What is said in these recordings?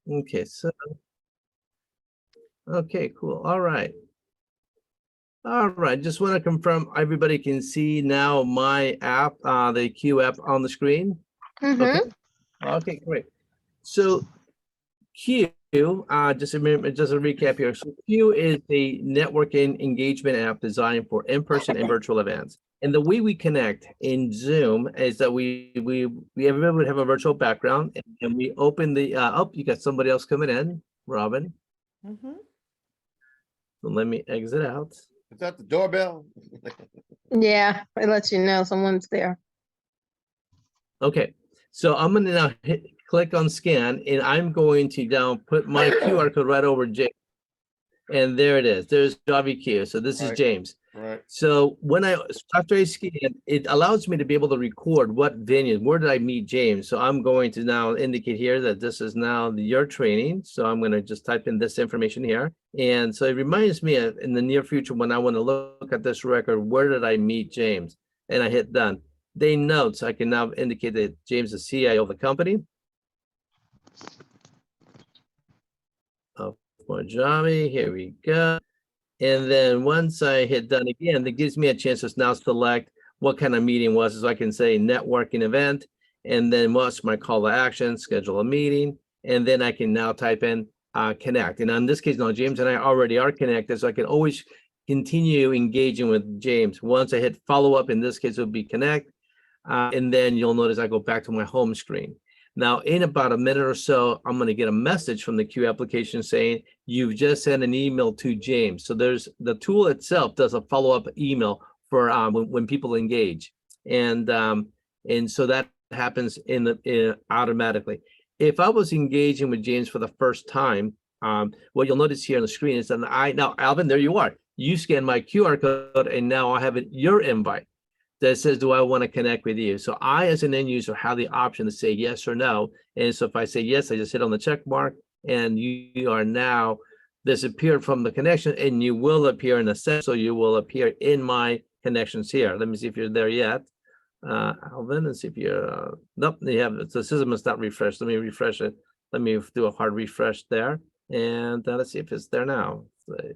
Okay, so, okay, cool. All right. All right, just want to confirm everybody can see now my app, the Q app on the screen. Okay. Okay, great. So Q, just a recap here. So Q is a networking engagement app designed for in-person and virtual events. And the way we connect in Zoom is that everybody would have a virtual background, and we open the oh, you got somebody else coming in, Robin. So let me exit out. Is that the doorbell? Yeah, it lets you know someone's there. Okay, so I'm gonna now click on scan, and I'm going to now put my QR code right over James. And there it is. There's Mojavie Q. So this is James. Right. So after I scan, it allows me to be able to record what venue, where did I meet James? So I'm going to now indicate here that this is now your training. So I'm going to just type in this information here. And so it reminds me in the near future when I want to look at this record, where did I meet James? And I hit done. They notes, I can now indicate that James is CIO of the company. Mojavie, here we go. And then once I hit done again, that gives me a chance to now select what kind of meeting was. So I can say networking event, and then what's my call to action, schedule a meeting, and then I can now type in connect. And in this case, now James and I already are connected, so I can always continue engaging with James. Once I hit follow up, in this case, it would be connect. And then you'll notice I go back to my home screen. Now, in about a minute or so, I'm going to get a message from the Q application saying you've just sent an email to James. So there's the tool itself does a follow-up email for when people engage, and so that happens automatically. If I was engaging with James for the first time, what you'll notice here on the screen is that now Alvin, there you are. You scan my QR code, and now I have your invite that says, do I want to connect with you? So I, as an end user, have the option to say yes or no. And so if I say yes, I just hit on the check mark, and you are now disappeared from the connection, and you will appear in a set. So you will appear in my connections here. Let me see if you're there yet. Alvin, and see if you're, nope, you have, the system is not refreshed. Let me refresh it. Let me do a hard refresh there. And let's see if it's there now. Let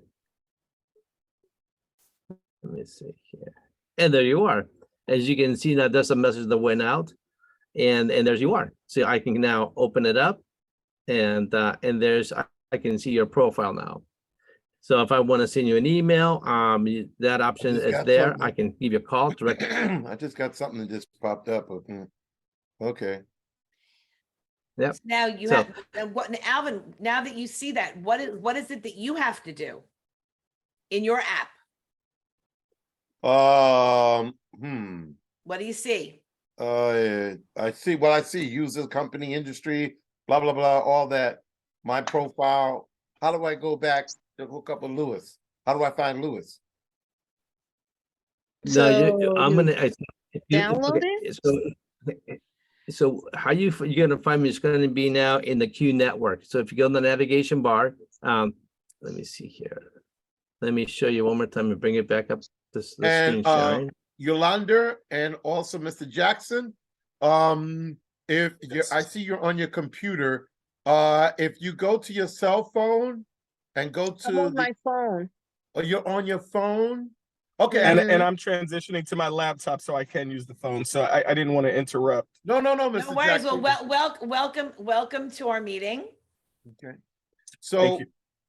me see here. And there you are. As you can see now, that's a message that went out, and there you are. So I can now open it up, and there's I can see your profile now. So if I want to send you an email, that option is there. Something. I can give you a call directly. I just got something that just popped up. Okay. Yep. Now you have what, Alvin? Now that you see that, what is it that you have to do in your app? What do you see? I see what I see: user, company, industry, blah blah blah, all that. My profile. How do I go back to hook up with Lewis? How do I find Lewis? No, I'm gonna download it. So how you're gonna find me is going to be now in the Q network. So if you go in the navigation bar, let me see here. Let me show you one more time and bring it back up. The screen shine. Yolanda and also Mr. Jackson, if you I see you're on your computer, if you go to your cell phone and go to I'm on my phone. Oh, you're on your phone? Okay. And I'm transitioning to my laptop so I can use the phone. So I didn't want to interrupt. No, Mr. No worries. Jackson. Well, welcome to our meeting. Okay. So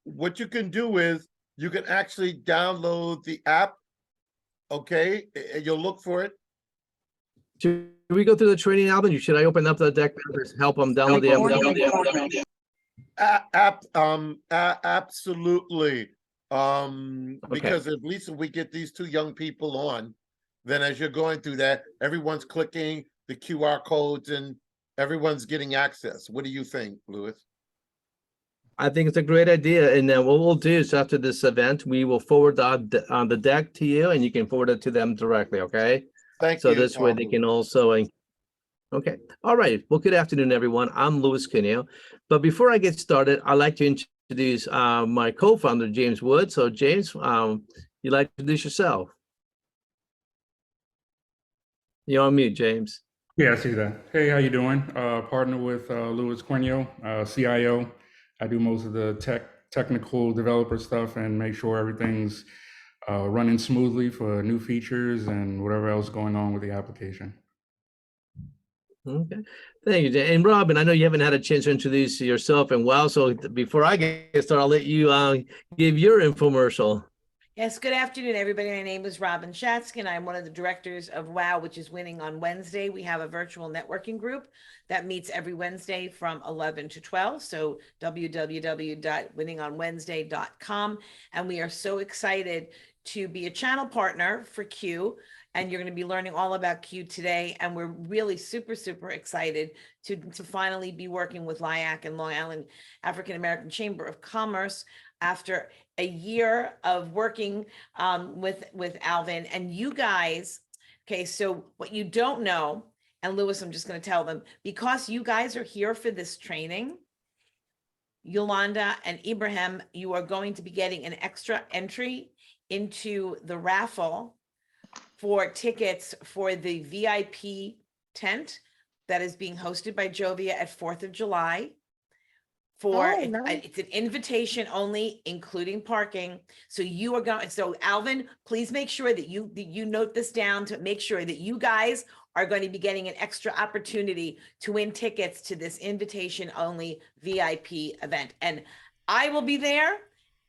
what you can do is you can actually download the app. Okay, you'll look for it. Should we go through the training, Alvin? Should I open up the deck to help them download the app? Absolutely. Because at least if we get these two young people on, then as you're going through that, everyone's clicking the QR codes and everyone's getting access. What do you think, Lewis? I think it's a great idea. And then what we'll do is after this event, we will forward the deck to you, and you can forward it to them directly. Okay. Thank you. So this way they can also. Okay. All right. Well, good afternoon, everyone. I'm Louis Cuneo. But before I get started, I'd like to introduce my co-founder, James Wood. So James, you'd like to introduce yourself? You're on mute, James. Yeah, I see that. Hey, how you doing? Partner with Louis Cuneo, CIO I do most of the technical developer stuff and make sure everything's running smoothly for new features and whatever else going on with the application. Okay, thank you, Dan. And Robin, I know you haven't had a chance to introduce yourself and WOW, so before I get started, I'll let you give your infomercial. Yes, good afternoon, everybody. My name is Robin Shatsky, and I'm one of the directors of WOW, which is Winning on Wednesday. We have a virtual networking group that meets every Wednesday from 11 to 12. So www.winningonwednesday.com. And we are so excited to be a channel partner for KUE. And you're going to be learning all about KUE today. And we're really super, super excited to finally be working with LIAACC and Long Island African American Chamber of Commerce after a year of working with Alvin and you guys. Okay, so what you don't know, and Lewis, I'm just going to tell them, because you guys are here for this training, Yolanda and Ibrahim, you are going to be getting an extra entry into the raffle for tickets for the VIP tent that is being hosted by Jovia at 4th of July. It's an invitation only, including parking. So you are going, so Alvin, please make sure that you note this down to make sure that you guys are going to be getting an extra opportunity to win tickets to this invitation only VIP event. And I will be there,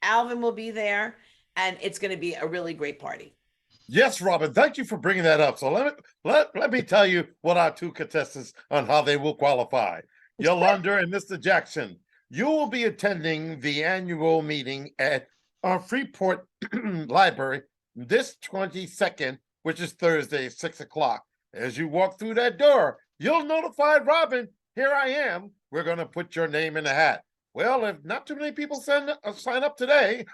Alvin will be there, and it's going to be a really great party. Yes, Robin, thank you for bringing that up. So let me tell you what our two contestants on how they will qualify. Yolanda and Mr. Jackson, you will be attending the annual meeting at our Freeport Library this 22nd, which is Thursday, 6 o'clock. As you walk through that door, you'll notify Robin, here I am. We're going to put your name in the hat. Well, if not too many people sign up today,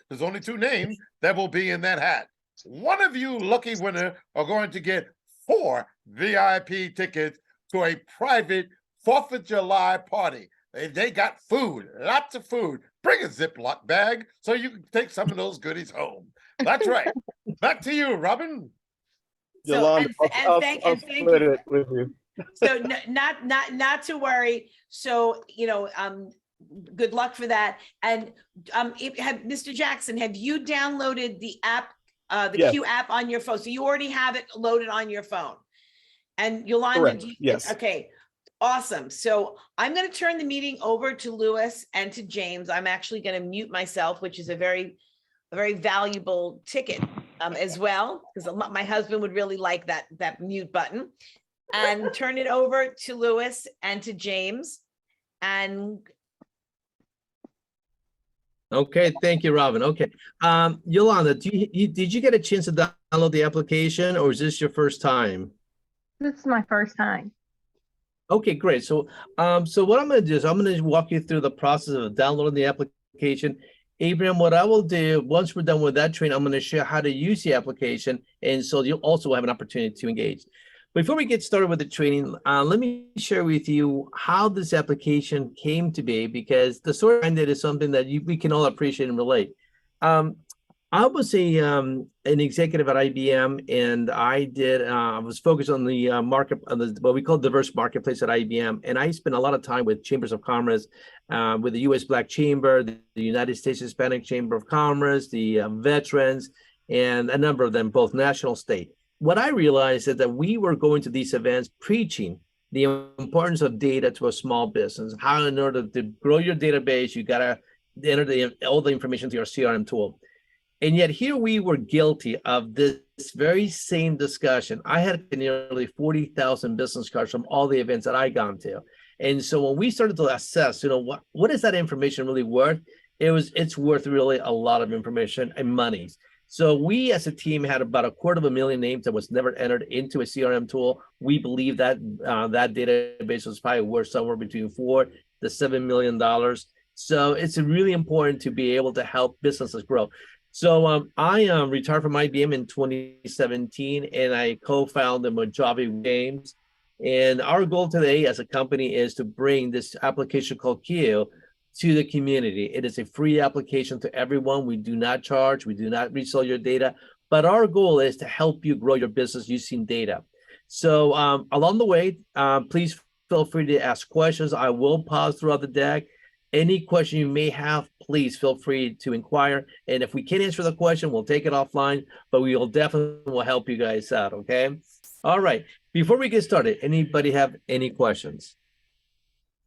there's only 2 names that will be in that hat. One of you lucky winner are going to get 4 VIP tickets to a private 4th of July party. They got food, lots of food. Bring a Ziploc bag so you can take some of those goodies home. That's right. Back to you, Robin. Yolanda, I'll split it with you. So not to worry. So, good luck for that. And Mr. Jackson, have you downloaded the app, the Yes. KUE app on your phone? So you already have it loaded on your phone. And Yolanda, Correct. Yes. Okay, awesome. So I'm going to turn the meeting over to Lewis and to James. I'm actually going to mute myself, which is a very valuable ticket as well, because my husband would really like that mute button, and turn it over to Lewis and to James. And Okay, thank you, Robin. Okay, Yolanda, did you get a chance to download the application, or is this your first time? This is my first time. Okay, great. So what I'm going to do is I'm going to walk you through the process of downloading the application. Abraham, what I will do, once we're done with that training, I'm going to share how to use the application, and so you'll also have an opportunity to engage. Before we get started with the training, let me share with you how this application came to be, because the story behind it is something that we can all appreciate and relate. I was an executive at IBM, and I was focused on the market, what we call diverse marketplace at IBM. And I spent a lot of time with chambers of commerce, with the U.S. Black Chamber, the United States Hispanic Chamber of Commerce, the veterans, and a number of them, both national, state. What I realized is that we were going to these events preaching the importance of data to a small business, how in order to grow your database, you got to enter all the information to your CRM tool. And yet here we were guilty of this very same discussion. I had nearly 40,000 business cards from all the events that I gone to. And so when we started to assess, what is that information really worth? It's worth really a lot of information and monies. So we as a team had about 250,000 names that was never entered into a CRM tool. We believe that that database was probably worth somewhere between $4 to $7 million. So it's really important to be able to help businesses grow. So I retired from IBM in 2017, and I co-founded Mojavie Games. And our goal today as a company is to bring this application called KUE to the community. It is a free application to everyone. We do not charge. We do not resell your data. But our goal is to help you grow your business using data. So along the way, please feel free to ask questions. I will pause throughout the deck. Any question you may have, please feel free to inquire. And if we can't answer the question, we'll take it offline, but we will definitely will help you guys out, okay? All right, before we get started, anybody have any questions?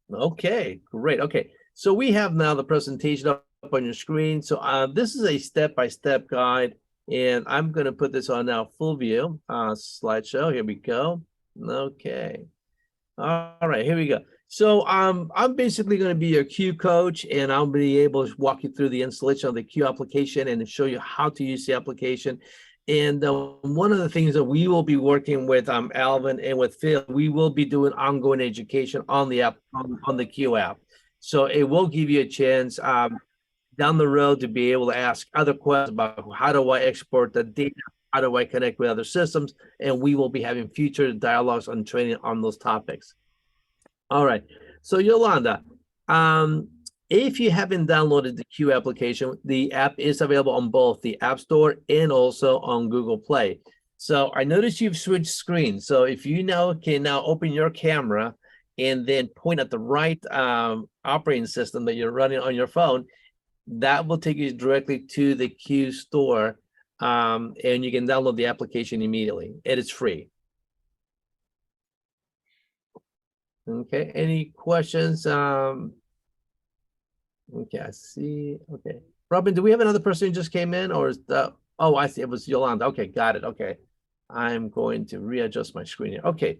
Okay, great. Okay, so we have now the presentation up on your screen. So this is a step-by-step guide, and I'm going to put this on now full view slideshow. Here we go. Okay. All right, here we go. So I'm basically going to be your Q coach, and I'll be able to walk you through the installation of the Q application and show you how to use the application. And one of the things that we will be working with Alvin and with Phil, we will be doing ongoing education on the app, on the Q app. So it will give you a chance down the road to be able to ask other questions about how do I export the data, how do I connect with other systems, and we will be having future dialogues on training on those topics. All right, so Yolanda, if you haven't downloaded the Q application, the app is available on both the App Store and also on Google Play. So I noticed you've switched screens. So if you now can open your camera and then point at the right operating system that you're running on your phone, that will take you directly to the Q store, and you can download the application immediately. It is free. Okay, any questions? Okay, I see. Okay, Robin, do we have another person who just came in, or is that? Oh, I see. It was Yolanda. Okay, got it. Okay, I'm going to readjust my screen here. Okay,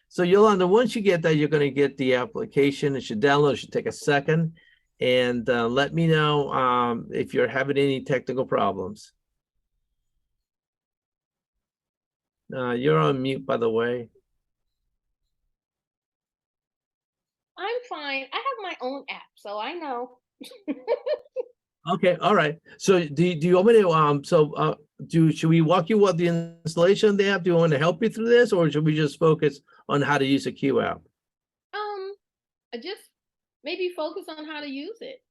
so Yolanda, once you get that, you're going to get the application. It should download. It should take a second, and let me know if you're having any technical problems. You're on mute, by the way. I'm fine. I have my own app, so I know. Okay, all right. So do you want me to should we walk you what the installation of the app? Do you want to help you through this, or should we just focus on how to use a Q app? I just maybe focus on how to use it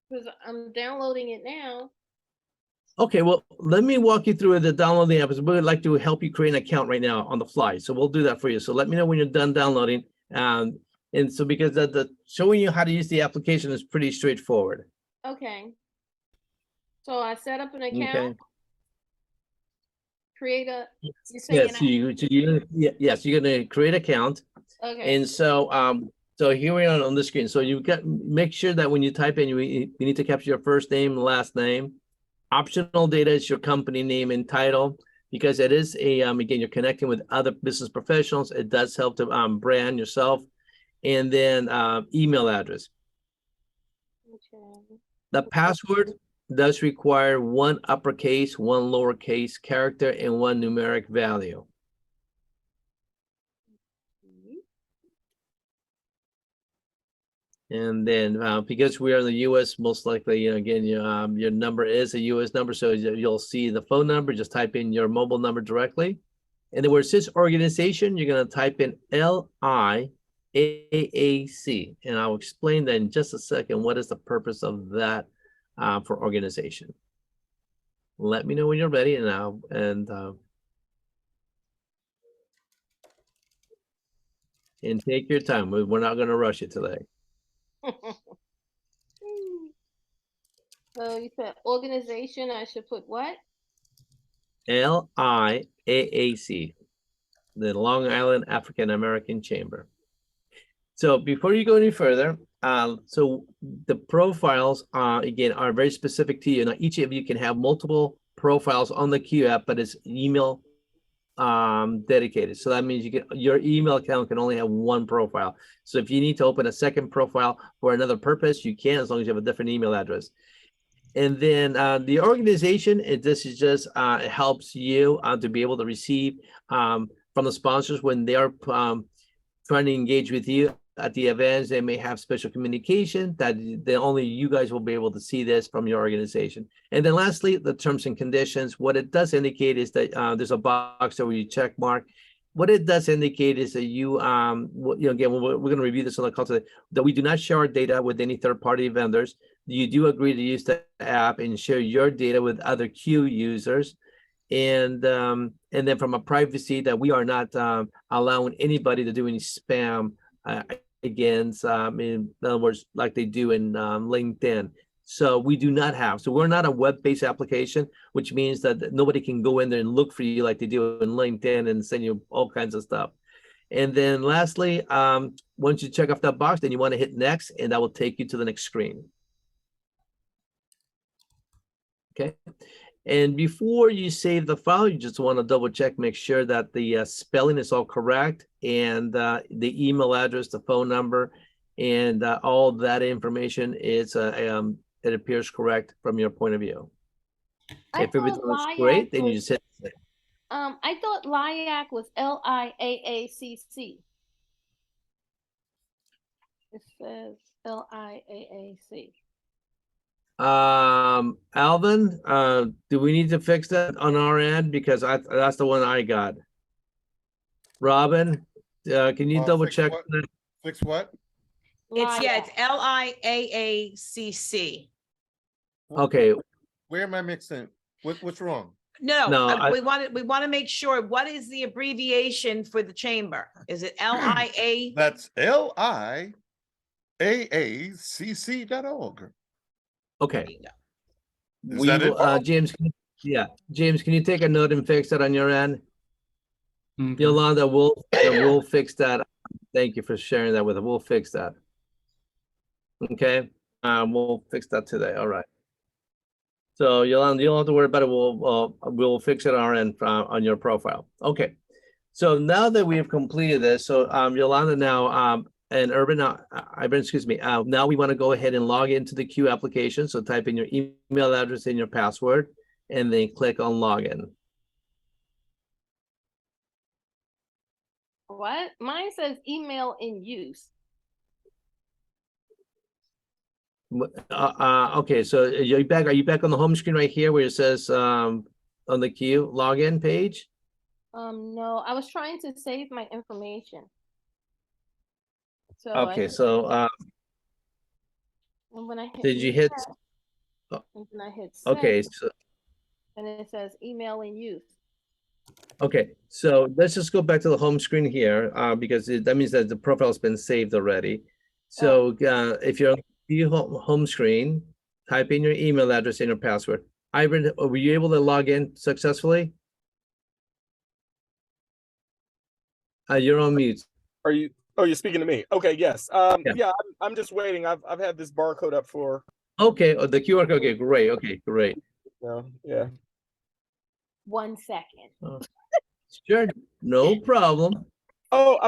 because I'm downloading it now. Okay, well, let me walk you through the downloading app. We'd like to help you create an account right now on the fly. So we'll do that for you. So let me know when you're done downloading. And so because the showing you how to use the application is pretty straightforward. Okay. So I set up an account. Okay. Create a. Yes, you're gonna create an account. Okay. And so so here we are on the screen. So you got make sure that when you type in, you need to capture your first name and last name. Optional data is your company name and title, because it is a again, you're connecting with other business professionals. It does help to brand yourself. And then email address. Okay. The password does require one uppercase, one lowercase character, and one numeric value. And then because we are in the U.S., most likely, again, your number is a U.S. number, so you'll see the phone number. Just type in your mobile number directly. And then where it says organization, you're going to type in LIAACC, and I'll explain that in just a second. What is the purpose of that for organization? Let me know when you're ready, and take your time. We're not going to rush it today. So you said organization. I should put what? LIAACC, the Long Island African American Chamber. So before you go any further, so the profiles again are very specific to you. Now each of you can have multiple profiles on the Q app, but it's email dedicated. So that means your email account can only have one profile. So if you need to open a second profile for another purpose, you can, as long as you have a different email address. And then the organization, this is just it helps you to be able to receive from the sponsors when they are trying to engage with you at the events. They may have special communication that only you guys will be able to see this from your organization. And then lastly, the terms and conditions. What it does indicate is that there's a box there where you check mark. What it does indicate is that you again, we're going to review this on the call today, that we do not share our data with any third-party vendors. You do agree to use the app and share your data with other Q users. And then from a privacy, that we are not allowing anybody to do any spam against, in other words, like they do in LinkedIn. So we do not have, so we're not a web-based application, which means that nobody can go in there and look for you like they do in LinkedIn and send you all kinds of stuff. And then lastly, once you check off that box, then you want to hit next, and that will take you to the next screen. Okay. And before you save the file, you just want to double check, make sure that the spelling is all correct, and the email address, the phone number, and all that information is it appears correct from your point of view. I If everything thought looks LIAACC great, then you was- just hit save. I thought LIAACC was LIAACC. It says LIAAC. Alvin, do we need to fix that on our end? Because that's the one I got. Robin, can you double Fix check? what? that? Fix what? It's LIAACC. Okay, Where am I mixing? What's wrong? No, No, we want to make sure, what is the abbreviation for the chamber? Is it LIA? That's LIAACC.org. okay. Is that it? James, James, can you take a note and fix that on your end? Okay. Yolanda, we'll fix that. Thank you for sharing that with us. We'll fix that. Okay, we'll fix that today. All right. So Yolanda, you don't have to worry about it. We'll fix it on our end on your profile. Okay. So now that we have completed this, so Yolanda now and Urban, Ivan, excuse me. Now we want to go ahead and log into the KUE application. So type in your email address and your password, and then click on login. What? Mine says email in use. Okay, so are you back on the home screen right here where it says on the KUE login page? No, I was trying to save my information. So Okay, so and when I hit did you hit? and then I hit send, Okay, so and it says email in use. okay, so let's just go back to the home screen here because that means that the profile has been saved already. So if you're on the home screen, type in your email address and your password. Ivan, were you able to log in successfully? You're on mute. Are you? Oh, you're speaking to me. Okay, yes. Yeah. Yeah, I'm just waiting. I've had this barcode up for. Okay, the QR code. Okay, great. Okay, great. Yeah. 1 second. Sure, no problem. Oh,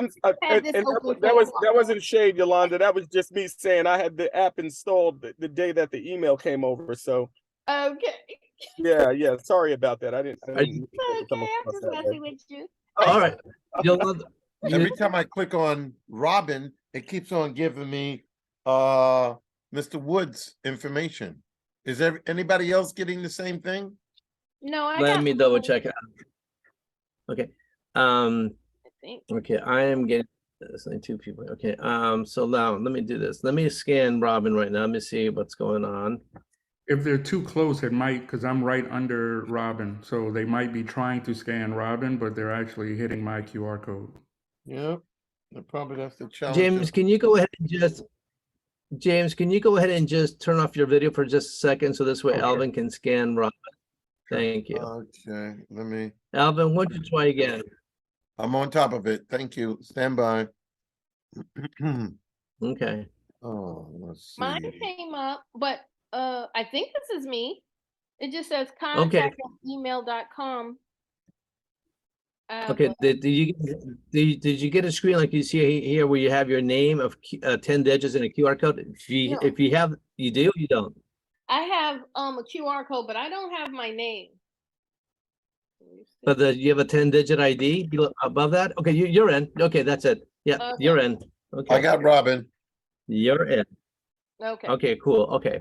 Had this and open that for a was while. that wasn't shade, Yolanda. That was just me saying I had the app installed the day that the email came over. So Okay. yeah. Sorry about that. I didn't Okay, I'm just messing with you. All right, Yolanda, Every time I click on Robin, it keeps on giving me Mr. Wood's information. Is there anybody else getting the same thing? No, I let got me double check it. Okay. I think. Okay, I am getting this. Only 2 people. Okay. So now let me do this. Let me scan Robin right now. Let me see what's going on. If they're too close, it might, because I'm right under Robin. So they might be trying to scan Robin, but they're actually hitting my QR code. Yep. Probably that's the challenge. James, can you go ahead and just turn off your video for just a second so this way Okay. Alvin can scan Robin? Thank you. Okay, let me, Alvin, why don't you try again? I'm on top of it. Thank you. Stand by. Okay. Oh, let's Mine see. came up, but I think this is me. It just says Okay. contact@email.com. Okay. Did you get a screen like you see here where you have your name of 10 digits and a QR code? No. If you have, you do, you don't. I have a QR code, but I don't have my name. But you have a 10-digit ID above that? Okay, you're in. Okay, that's it. Yeah, Okay. you're in. Okay. I got Robin. You're in. Okay. Okay, cool. Okay.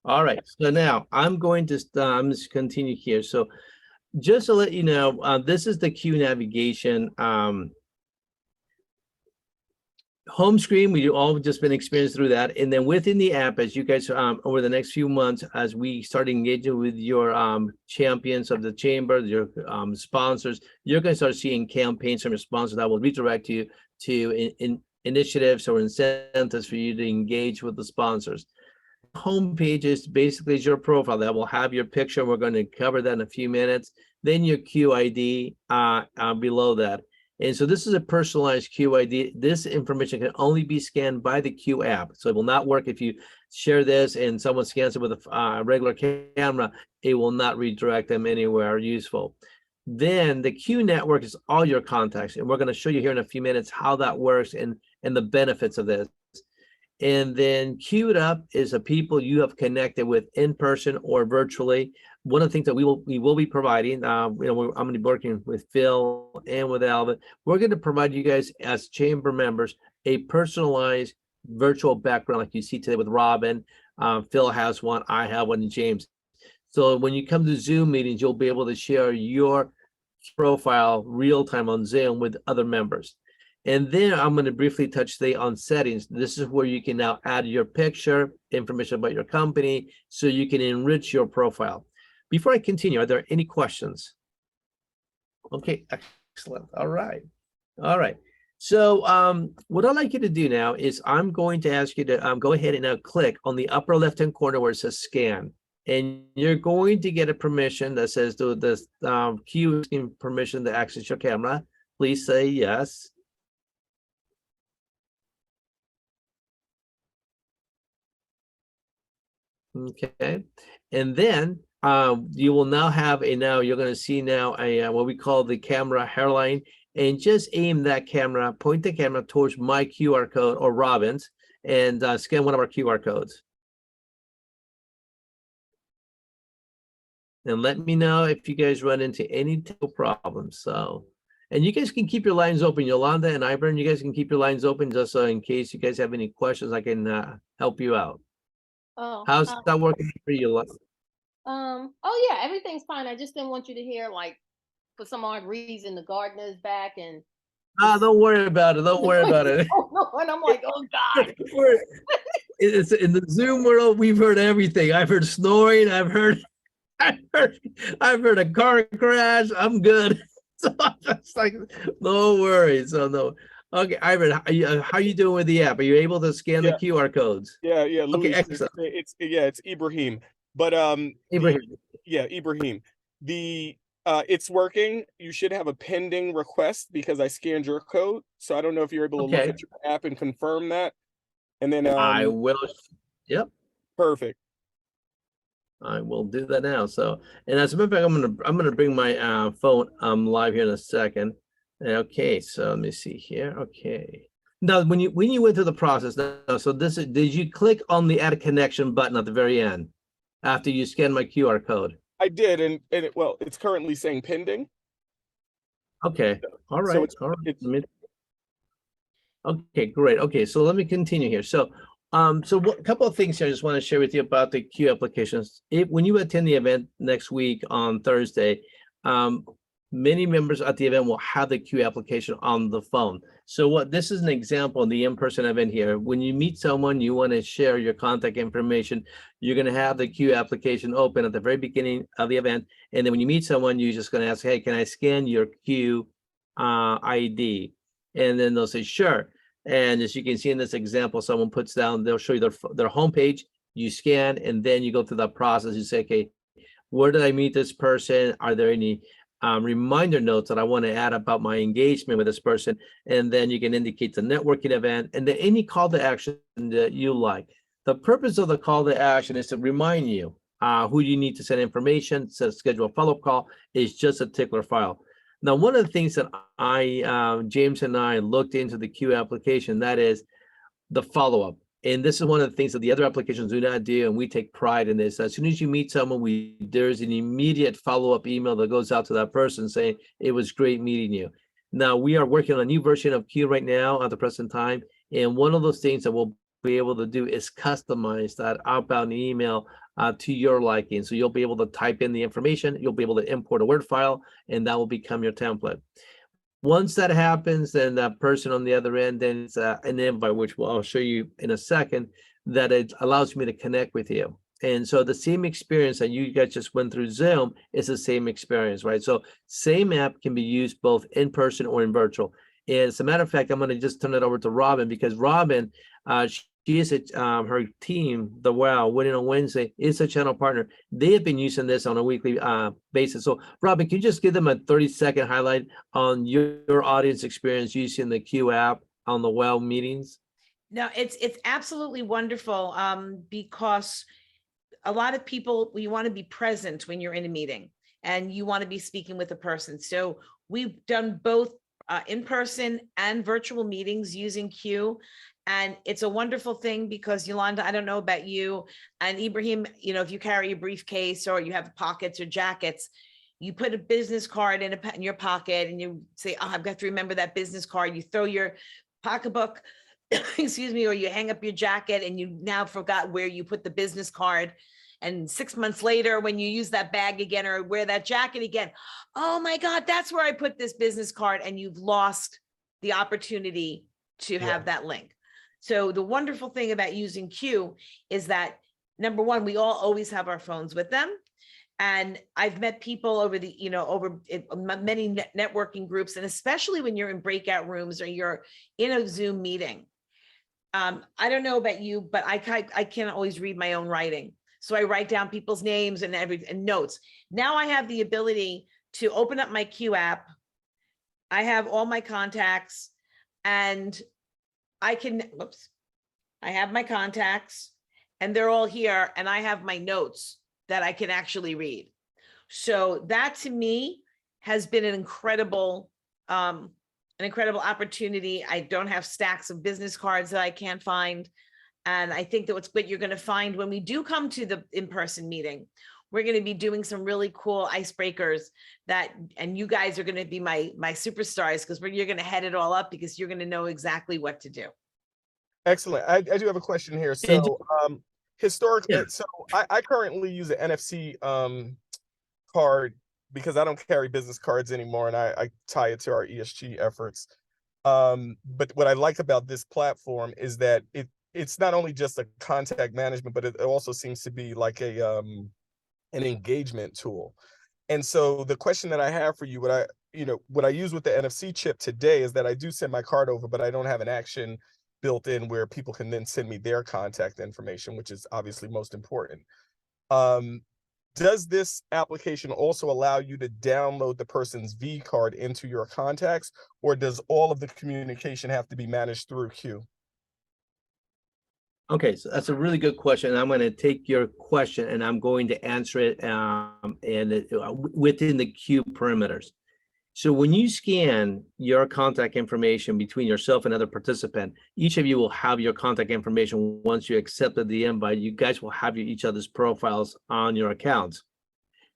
All right. So now I'm going to I'm just continue here. So just to let you know, this is the KUE navigation home screen. We all just been experienced through that. And then within the app, as you guys over the next few months, as we start engaging with your champions of the chamber, your sponsors, you're going to start seeing campaigns from your sponsors that will redirect you to initiatives or incentives for you to engage with the sponsors. Homepage is basically your profile that will have your picture. We're going to cover that in a few minutes. Then your QID below that. And so this is a personalized QID. This information can only be scanned by the Q app. So it will not work if you share this and someone scans it with a regular camera. It will not redirect them anywhere useful. Then the Q network is all your contacts. And we're going to show you here in a few minutes how that works and the benefits of this. And then queued up is the people you have connected with in person or virtually. One of the things that we will be providing, I'm going to be working with Phil and with Alvin. We're going to provide you guys as chamber members a personalized virtual background like you see today with Robin. Phil has one, I have one, and James. So when you come to Zoom meetings, you'll be able to share your profile real time on Zoom with other members. And then I'm going to briefly touch today on settings. This is where you can now add your picture, information about your company, so you can enrich your profile. Before I continue, are there any questions? Okay, excellent. All right. So what I'd like you to do now is I'm going to ask you to go ahead and now click on the upper left-hand corner where it says scan. And you're going to get a permission that says the Q is giving permission to access your camera. Please say yes. Okay, and then you will now have you're going to see now a what we call the camera hairline, and just aim that camera, point the camera towards my QR code or Robin's, and scan one of our QR codes. And let me know if you guys run into any technical problems. So, and you guys can keep your lines open. Yolanda and Ibern, you guys can keep your lines open just so in case you guys have any questions, I can help you out. Oh, How's that working for you? oh yeah, everything's fine. I just didn't want you to hear, like, for some odd reason, the gardener's back and Don't worry about it. Don't worry about it. and I'm like, oh God. It's in the Zoom world. We've heard everything. I've heard snoring. I've heard a car crash. I'm good. So it's like, no worries. So no. Okay, Ivan, how you doing with the app? Are you able to scan the QR codes? Yeah, Okay, Luis, excellent. It's Ibrahim. But Ibrahim. Ibrahim. It's working. You should have a pending request because I scanned your code. So I don't know if you're able to look at your app and confirm that. And then I will. Yep. Perfect. I will do that now. So, and as a matter of fact, I'm gonna bring my phone live here in a second. Okay, so let me see here. Okay. Now, when you went through the process, so did you click on the add connection button at the very end after you scan my QR code? I did, and it's currently saying pending. Okay. All right. So Okay, great. Okay, so let me continue here. So, a couple of things here I just want to share with you about the Q applications. When you attend the event next week on Thursday, many members at the event will have the Q application on the phone. So this is an example of the in-person event here. When you meet someone, you want to share your contact information, you're going to have the Q application open at the very beginning of the event. And then when you meet someone, you're just going to ask, hey, can I scan your Q ID? And then they'll say, sure. And as you can see in this example, someone puts down, they'll show you their homepage, you scan, and then you go through that process. You say, okay, where did I meet this person? Are there any reminder notes that I want to add about my engagement with this person? And then you can indicate the networking event and then any call to action that you like. The purpose of the call to action is to remind you who you need to send information, to schedule a follow-up call. Is just a tickler file. Now, one of the things that James and I looked into the Q application, that is the follow-up. And this is one of the things that the other applications do not do, and we take pride in this. As soon as you meet someone, there's an immediate follow-up email that goes out to that person saying, it was great meeting you. Now, we are working on a new version of Q right now at the present time, and one of those things that we'll be able to do is customize that outbound email to your liking. So you'll be able to type in the information, you'll be able to import a Word file, and that will become your template. Once that happens, then that person on the other end, then it's an invite, which I'll show you in a second, that it allows me to connect with you. And so the same experience that you guys just went through Zoom is the same experience, right? So same app can be used both in person or in virtual. As a matter of fact, I'm going to just turn it over to Robin, because Robin, she is her team, the WOW Winning on Wednesday, is a channel partner. They have been using this on a weekly basis. So Robin, can you just give them a 30-second highlight on your audience experience using the KUE app on the WOW meetings? No, it's absolutely wonderful, because a lot of people, you want to be present when you're in a meeting and you want to be speaking with a person. So we've done both in-person and virtual meetings using KUE. And it's a wonderful thing because, Yolanda, I don't know about you and Ibrahim, you know, if you carry a briefcase or you have pockets or jackets, you put a business card in your pocket and you say, oh, I've got to remember that business card. You throw your pocketbook, excuse me, or you hang up your jacket and you now forgot where you put the business card. And 6 months later, when you use that bag again or wear that jacket again, oh my God, that's where I put this business card, and you've lost the opportunity to have that link. So the wonderful thing about using KUE is that, number one, we all always have our phones with them. And I've met people over the, you know, over many networking groups, and especially when you're in breakout rooms or you're in a Zoom meeting. I don't know about you, but I can't always read my own writing. So I write down people's names and notes. Now I have the ability to open up my KUE app. I have all my contacts and I can, I have my contacts and they're all here, and I have my notes that I can actually read. So that to me has been an incredible opportunity. I don't have stacks of business cards that I can't find. And I think that what you're going to find when we do come to the in-person meeting, we're going to be doing some really cool icebreakers and you guys are going to be my superstars, because you're going to head it all up, because you're going to know exactly what to do. Excellent. I do have a question here. So historically, so I currently use an NFC card because I don't carry business cards anymore, and I tie it to our ESG efforts. But what I like about this platform is that it's not only just a contact management, but it also seems to be like an engagement tool. And so the question that I have for you, what I use with the NFC chip today is that I do send my card over, but I don't have an action built in where people can then send me their contact information, which is obviously most important. Does this application also allow you to download the person's V card into your contacts, or does all of the communication have to be managed through KUE? Okay, so that's a really good question. And I'm going to take your question and I'm going to answer it within the KUE perimeters. So when you scan your contact information between yourself and other participant, each of you will have your contact information. Once you accepted the invite, you guys will have each other's profiles on your accounts.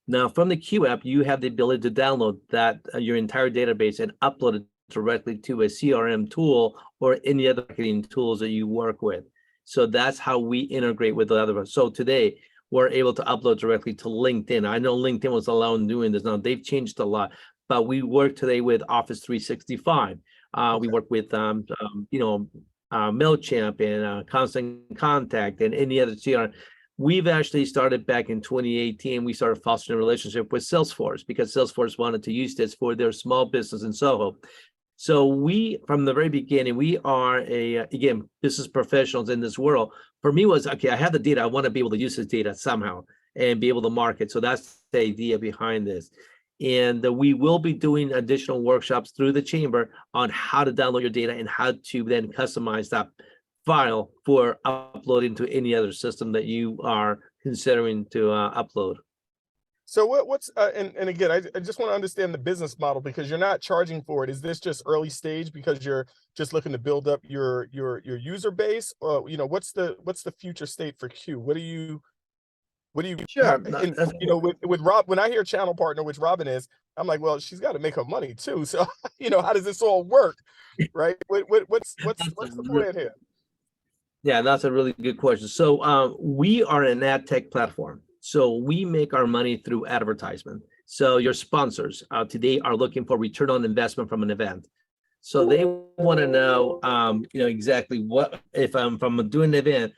Now, from the KUE app, you have the ability to download that your entire database and upload it directly to a CRM tool or any other marketing tools that you work with. So that's how we integrate with the other ones. So today, we're able to upload directly to LinkedIn. I know LinkedIn was alone doing this. Now they've changed a lot, but we work today with Office 365. We work with MailChimp and Constant Contact and any other CRM. We've actually started back in 2018. We started fostering a relationship with Salesforce because Salesforce wanted to use this for their small business in Soho. So we, from the very beginning, we are again, business professionals in this world. For me was, okay, I have the data. I want to be able to use this data somehow and be able to market. So that's the idea behind this. And we will be doing additional workshops through the chamber on how to download your data and how to then customize that file for uploading to any other system that you are considering to upload. So what's and again, I just want to understand the business model, because you're not charging for it. Is this just early stage because you're just looking to build up your user base, or what's the future state for KUE? What do you Sure. with Rob, when I hear channel partner, which Robin is, I'm like, well, she's got to make her money too. So how does this all work, right? What's the plan here? Yeah, that's a really good question. So we are an ad tech platform. So we make our money through advertisement. So your sponsors today are looking for return on investment from an event. So they want to know, exactly what, if I'm doing an event,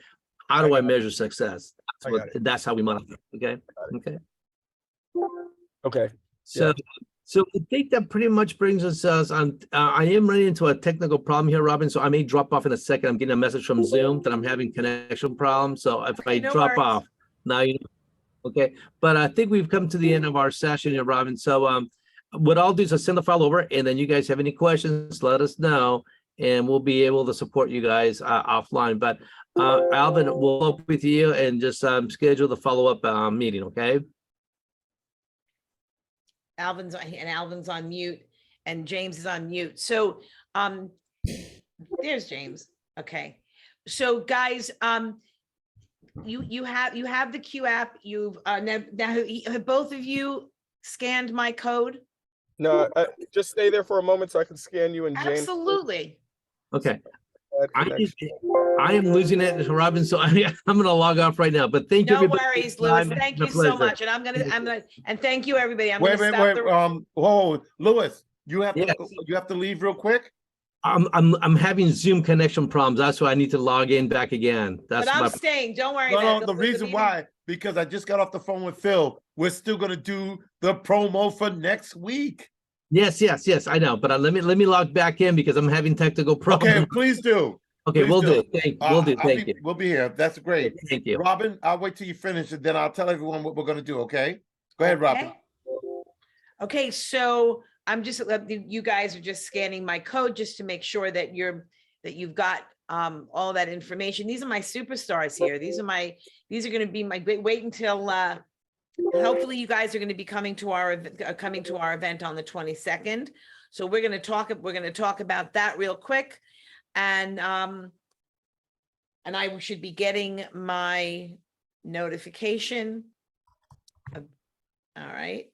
how do I measure success? That's how we monitor. Okay. Okay. So, So I think that pretty much brings us on. I am running into a technical problem here, Robin. So I may drop off in a second. I'm getting a message from Zoom that I'm having connection problems. So if I No drop worries. off now, okay. But I think we've come to the end of our session here, Robin. So what I'll do is I'll send the file over, and then you guys have any questions, let us know, and we'll be able to support you guys offline. But Alvin, we'll up with you and just schedule the follow-up meeting. Okay. Alvin's on mute and James is on mute. So there's James. Okay. So guys, you have the Q app. You've now have both of you scanned my code? No, just stay there for a moment so I can scan you and James. Absolutely. Okay. Bad I connection. am losing it, Robin. So I'm going to log off right now. But thank you. No everybody, for worries, your Louis. time. Thank It's a you so pleasure. much. And I'm gonna and thank you everybody. I'm Wait, gonna wait, stop wait, the whoa, Louis, you have Yes. you have to leave real quick? I'm having Zoom connection problems. That's why I need to log in back again. That's but I'm my staying. Don't worry. No, about no, it. the reason meeting- why, because I just got off the phone with Phil. We're still gonna do the promo for next week. yes. I know. But let me log back in because I'm having technical problems. Okay, please do. Okay, please we'll do. do. We'll do. Thank you. We'll be here. That's great. Thank you. Robin, I'll wait till you finish and then I'll tell everyone what we're gonna do, okay? Go ahead, Robin. Okay. Okay, so I'm just you guys are just scanning my code just to make sure that you've got all that information. These are my superstars here. These are going to be my wait until hopefully you guys are going to be coming to our event on the 22nd. So we're going to talk about that real quick, and I should be getting my notification. All right.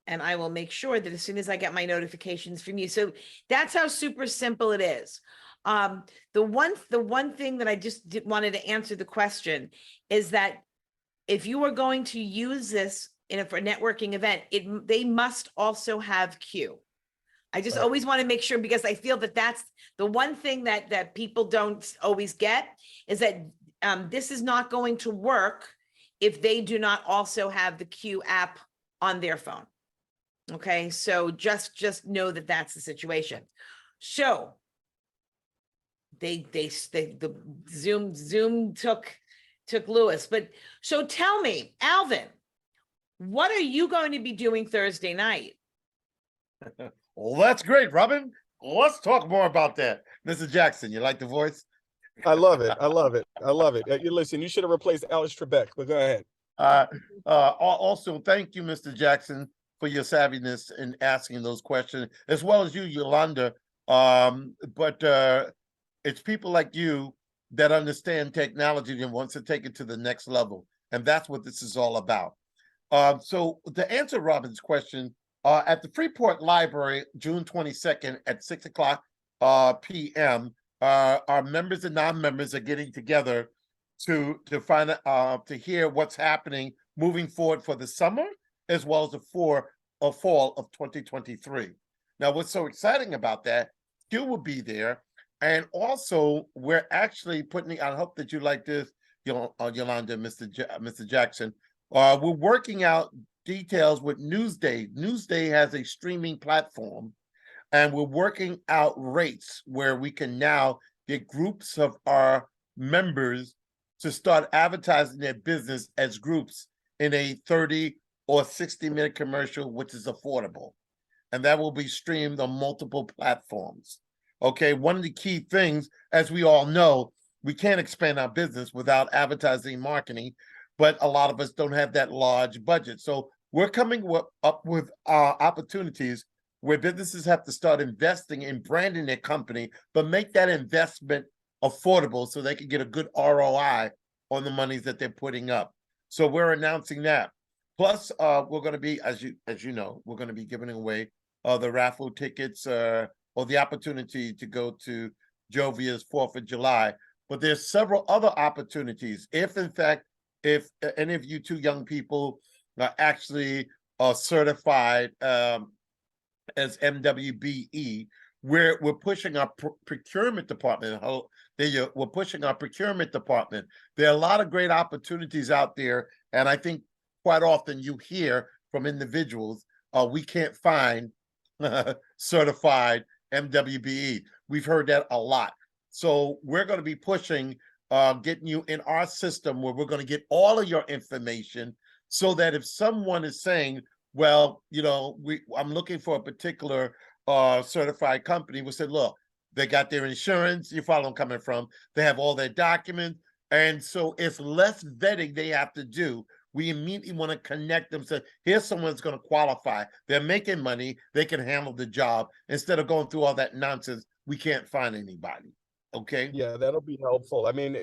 And I will make sure that as soon as I get my notifications from you. So that's how super simple it is. The one thing that I just wanted to answer the question is that if you are going to use this for a networking event, they must also have Q. I just always want to make sure, because I feel that that's the one thing that people don't always get, is that this is not going to work if they do not also have the Q app on their phone. Okay, so just know that that's the situation. So the Zoom took Louis, but so tell me, Alvin, what are you going to be doing Thursday night? Well, that's great, Robin. Let's talk more about that. Mr. Jackson, you like the voice? I love it. I love it. I love it. Listen, you should have replaced Alex Trebek, but go ahead. Also, thank you, Mr. Jackson, for your savviness in asking those questions, as well as you, Yolanda. But it's people like you that understand technology and wants to take it to the next level. And that's what this is all about. So to answer Robin's question, at the Freeport Library, June 22nd at 6 o'clock p.m., our members and non-members are getting together to find to hear what's happening moving forward for the summer, as well as the fall of 2023. Now, what's so exciting about that, Q will be there. And also, we're actually putting, I hope that you like this, Yolanda, Mr. Jackson. We're working out details with Newsday. Newsday has a streaming platform, and we're working out rates where we can now get groups of our members to start advertising their business as groups in a 30 or 60-minute commercial, which is affordable. And that will be streamed on multiple platforms. Okay, one of the key things, as we all know, we can't expand our business without advertising and marketing, but a lot of us don't have that large budget. So we're coming up with opportunities where businesses have to start investing in branding their company, but make that investment affordable so they can get a good ROI on the monies that they're putting up. So we're announcing that. Plus, we're going to be, as you know, we're going to be giving away the raffle tickets or the opportunity to go to Jovia's 4th of July. But there's several other opportunities. If, in fact, if any of you two young people are actually certified as MWBE, we're pushing our procurement department. We're pushing our procurement department. There are a lot of great opportunities out there, and I think quite often you hear from individuals, we can't find certified MWBE. We've heard that a lot. So we're going to be pushing, getting you in our system where we're going to get all of your information so that if someone is saying, well, I'm looking for a particular certified company, we said, look, they got their insurance, you follow them coming from, they have all their documents. And so it's less vetting they have to do. We immediately want to connect them. So here's someone that's going to qualify. They're making money. They can handle the job instead of going through all that nonsense. We can't find anybody. Okay. Yeah, that'll be helpful. I mean,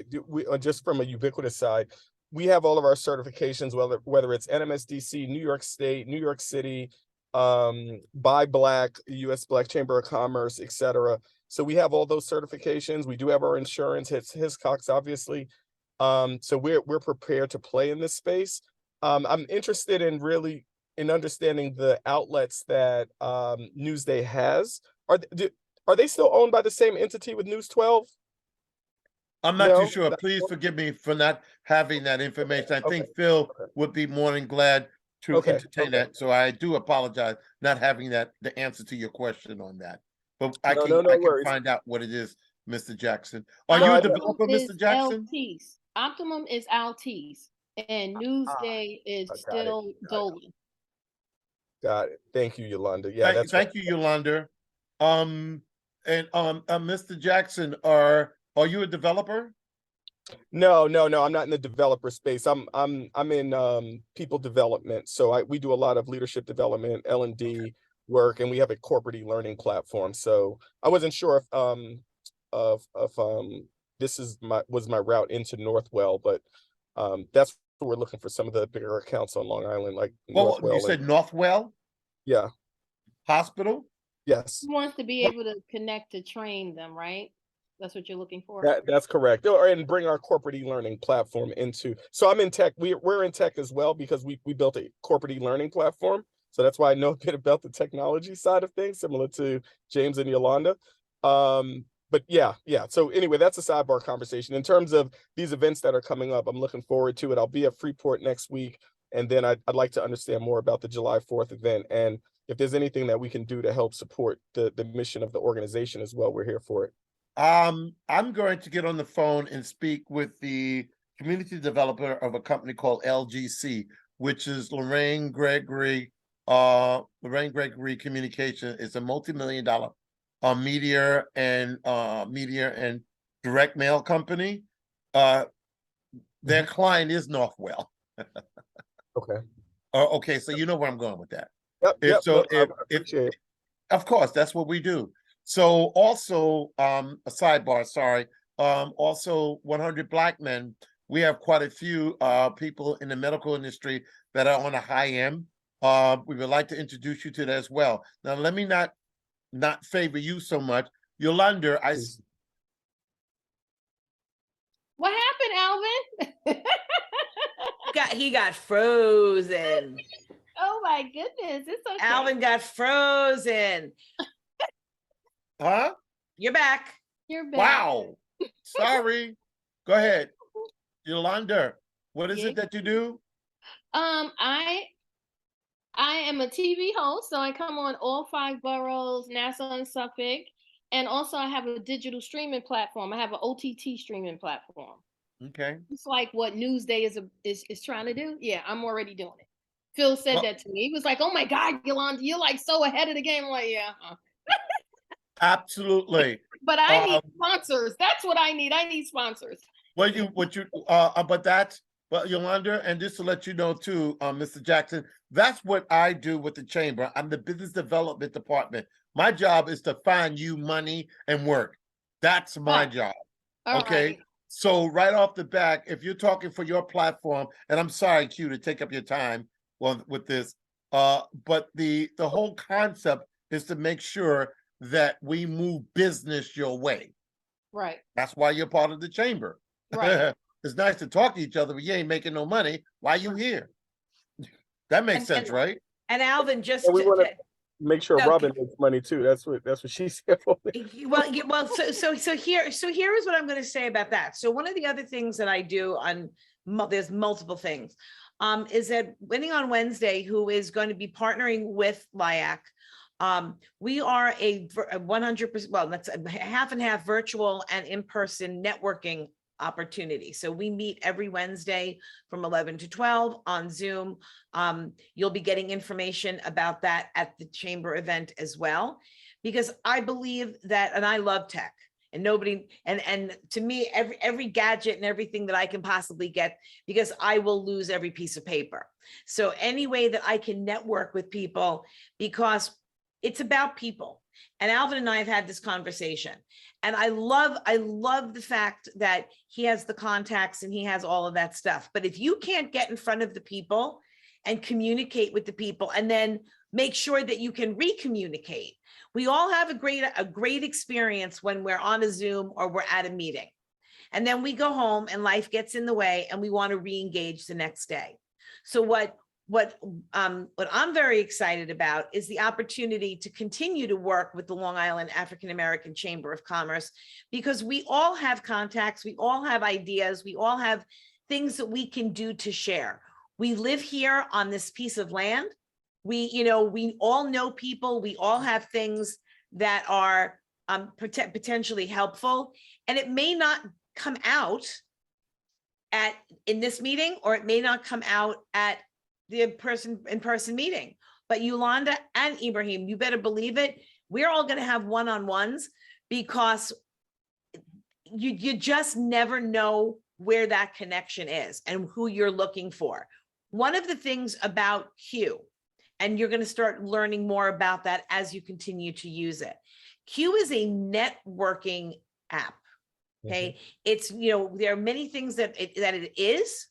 just from a ubiquitous side, we have all of our certifications, whether it's NMSDC, New York State, New York City, by Black, U.S. Black Chamber of Commerce, etc. So we have all those certifications. We do have our insurance. It's Hiscox, obviously. So we're prepared to play in this space. I'm interested in understanding the outlets that Newsday has. Are they still owned by the same entity with News 12? I'm not too sure. Please forgive me for not having that information. I think Phil would be more than glad to entertain that. So I do apologize not having the answer to your question on that. But I can find out what it is, Mr. Jackson. Are you a developer, Mr. Jackson? LTs. Optimum is Altice, and Newsday is still Dolly. Got it. Thank you, Yolanda. Yeah, thank you, Yolanda. Mr. Jackson, are you a developer? No, I'm not in the developer space. I'm in people development. So we do a lot of leadership development, L&D work, and we have a corporate e-learning platform. So I wasn't sure if this was my route into Northwell, but that's what we're looking for, some of the bigger accounts on Long Island, like Northwell. You said Northwell? Yeah. Hospital? Yes. He wants to be able to connect to train them, right? That's what you're looking for? That's correct. And bring our corporate e-learning platform into. So I'm in tech. We're in tech as well because we built a corporate e-learning platform. So that's why I know a bit about the technology side of things, similar to James and Yolanda. But yeah. So anyway, that's a sidebar conversation. In terms of these events that are coming up, I'm looking forward to it. I'll be at Freeport next week. And then I'd like to understand more about the July 4th event. And if there's anything that we can do to help support the mission of the organization as well, we're here for it. I'm going to get on the phone and speak with the community developer of a company called LGC, which is Lorraine Gregory Communication. It's a multi-million-dollar media and direct mail company. Their client is Northwell. Okay. Okay, so you know where I'm going with that. Yep. Of course, that's what we do. So also, a sidebar, sorry. Also 100 Black Men, we have quite a few people in the medical industry that are on a high end. We would like to introduce you to that as well. Now, let me not favor you so much. Yolanda, What happened, Alvin? He got frozen. Oh my goodness, it's okay. Alvin got frozen. Huh? You're back. You're back. Wow. Sorry. Go ahead. Yolanda, what is it that you do? I am a TV host, so I come on all 5 boroughs, Nassau and Suffolk, and also I have a digital streaming platform. I have an OTT streaming platform. Okay. It's like what Newsday is trying to do. Yeah, I'm already doing it. Phil said that to me. He was like, "Oh my God, Yolanda, you're like so ahead of the game." I'm like, yeah. Absolutely. But I need sponsors. That's what I need. I need sponsors. But Yolanda, and just to let you know too, Mr. Jackson, that's what I do with the chamber. I'm the business development department. My job is to find you money and work. That's my job. Okay. Right. So right off the back, if you're talking for your platform, and I'm sorry, Q, to take up your time with this, but the whole concept is to make sure that we move business your way. Right. That's why you're part of the chamber. Right. It's nice to talk to each other, but you ain't making no money. Why you here? That makes sense, right? And Alvin, just we want to make sure Robin makes money too. That's what she said. Well, so here is what I'm going to say about that. So one of the other things that I do there's multiple things, is that Winning on Wednesday, who is going to be partnering with LIAACC, We are a 100%, well, that's a half and half virtual and in-person networking opportunity. So we meet every Wednesday from 11 to 12 on Zoom. You'll be getting information about that at the chamber event as well, because I believe that, and I love tech, and nobody, and to me, every gadget and everything that I can possibly get, because I will lose every piece of paper. So any way that I can network with people, because it's about people. And Alvin and I have had this conversation, and I love the fact that he has the contacts and he has all of that stuff. But if you can't get in front of the people and communicate with the people, and then make sure that you can re-communicate, we all have a great experience when we're on a Zoom or we're at a meeting. And then we go home and life gets in the way and we want to re-engage the next day. So what I'm very excited about is the opportunity to continue to work with the Long Island African American Chamber of Commerce, because we all have contacts, we all have ideas, we all have things that we can do to share. We live here on this piece of land. We all know people, we all have things that are potentially helpful, and it may not come out in this meeting, or it may not come out at the in-person meeting. But Yolanda and Ibrahim, you better believe it, we're all going to have one-on-ones, because you just never know where that connection is and who you're looking for. One of the things about KUE, and you're going to start learning more about that as you continue to use it, KUE is a networking app. Okay. It's, there are many things that it is.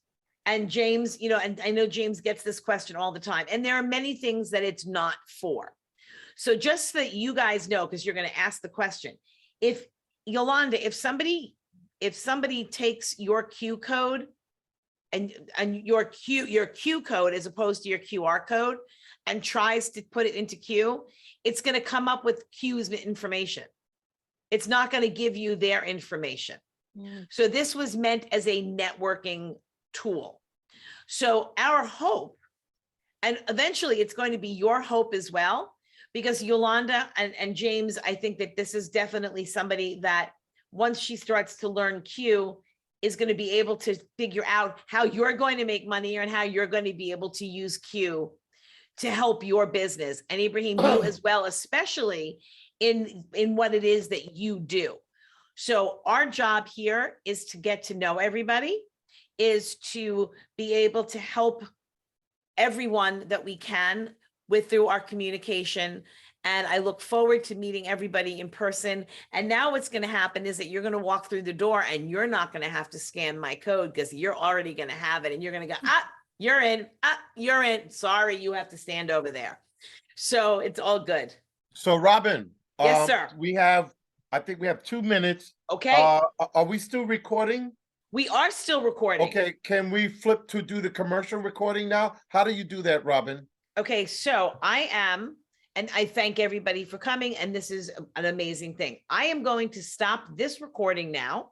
And James, and I know James gets this question all the time, and there are many things that it's not for. So just so that you guys know, because you're going to ask the question, if Yolanda, if somebody takes your KUE code and your KUE code as opposed to your QR code and tries to put it into KUE, it's going to come up with KUE's information. It's not going to give you their information. So this was meant as a networking tool. So our hope, and eventually it's going to be your hope as well, because Yolanda and James, I think that this is definitely somebody that once she starts to learn KUE, is going to be able to figure out how you're going to make money and how you're going to be able to use KUE to help your business. And Ibrahim, you as well, especially in what it is that you do. So our job here is to get to know everybody, is to be able to help everyone that we can through our communication. And I look forward to meeting everybody in person. And now what's going to happen is that you're going to walk through the door and you're not going to have to scan my code, because you're already going to have it, and you're going to go, you're in, you're in. Sorry, you have to stand over there. So it's all good. So Robin. Yes, sir. I think we have 2 minutes. Okay. Are we still recording? We are still recording. Okay. Can we flip to do the commercial recording now? How do you do that, Robin? Okay. So and I thank everybody for coming. And this is an amazing thing. I am going to stop this recording now.